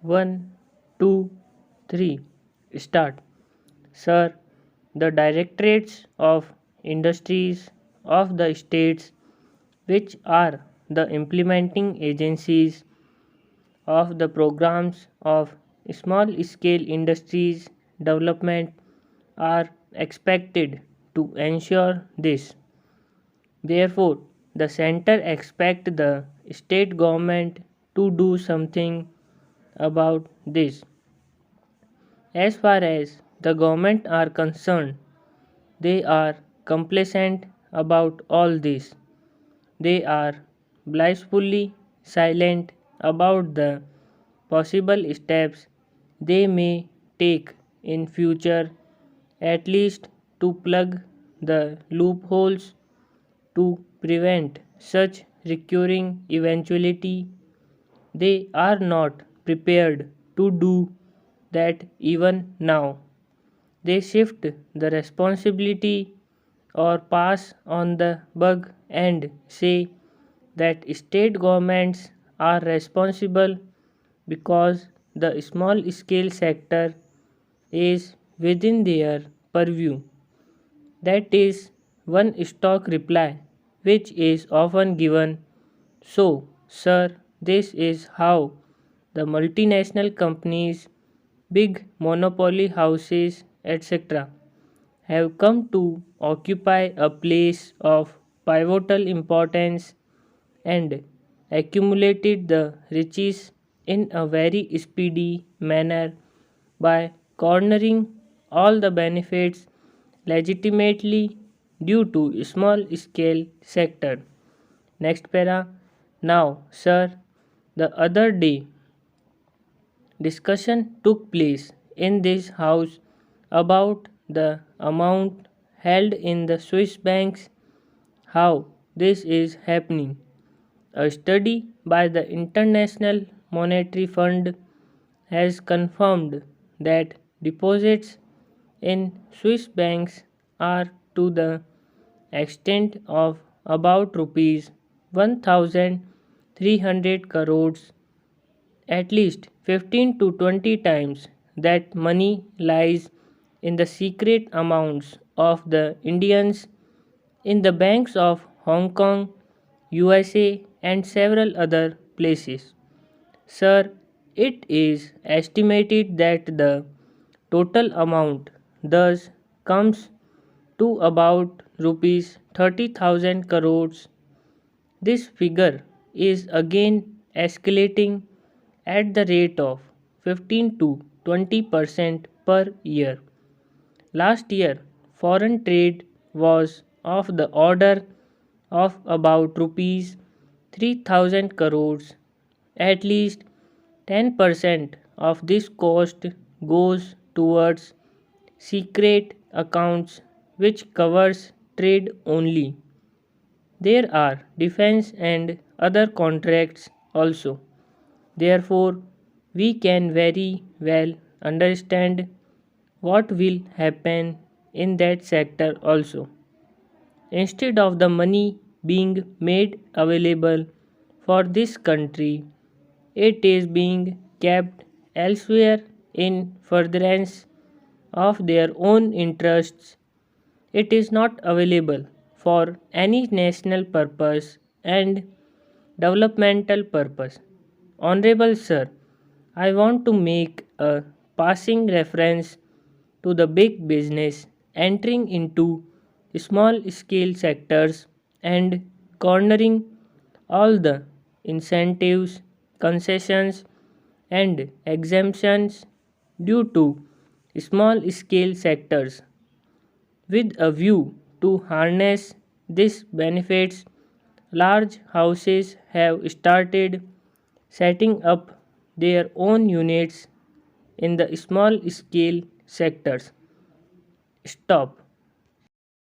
One, two, three. Start. Sir, the directorates of industries of the states, which are the implementing agencies of the programs of small scale industries development, are expected to ensure this. Therefore, the center expect the state government to do something about this. As far as the government are concerned, they are complacent about all this. They are blissfully silent about the possible steps they may take in future, at least to plug the loopholes to prevent such recurring eventuality. They are not prepared to do that even now. They shift the responsibility or pass on the bug and say that state governments are responsible because the small scale sector is within their purview. That is one stock reply which is often given. So, sir, this is how the multinational companies, big monopoly houses, etc., have come to occupy a place of pivotal importance and accumulated the riches in a very speedy manner by cornering all the benefits legitimately due to small scale sector. Next para. Now, sir, the other day discussion took place in this house about the amount held in the Swiss banks, how this is happening. A study by the International Monetary Fund has confirmed that deposits in Swiss banks are to the extent of about rupees 1300 crores, at least 15 to 20 times that money lies in the secret amounts of the Indians in the banks of Hong Kong, USA, and several other places. Sir, it is estimated that the total amount thus comes to about rupees 30,000 crores. This figure is again escalating at the rate of 15 to 20% per year. Last year, foreign trade was of the order of about rupees 3,000 crores. At least 10% of this cost goes towards secret accounts which covers trade only. There are defense and other contracts also. Therefore, we can very well understand what will happen in that sector also. Instead of the money being made available for this country, it is being kept elsewhere in furtherance of their own interests. It is not available for any national purpose and developmental purpose. Honorable Sir, I want to make a passing reference to the big business entering into small scale sectors and cornering all the incentives, concessions, and exemptions due to small scale sectors. With a view to harness these benefits, large houses have started setting up their own units in the small scale sectors. Stop.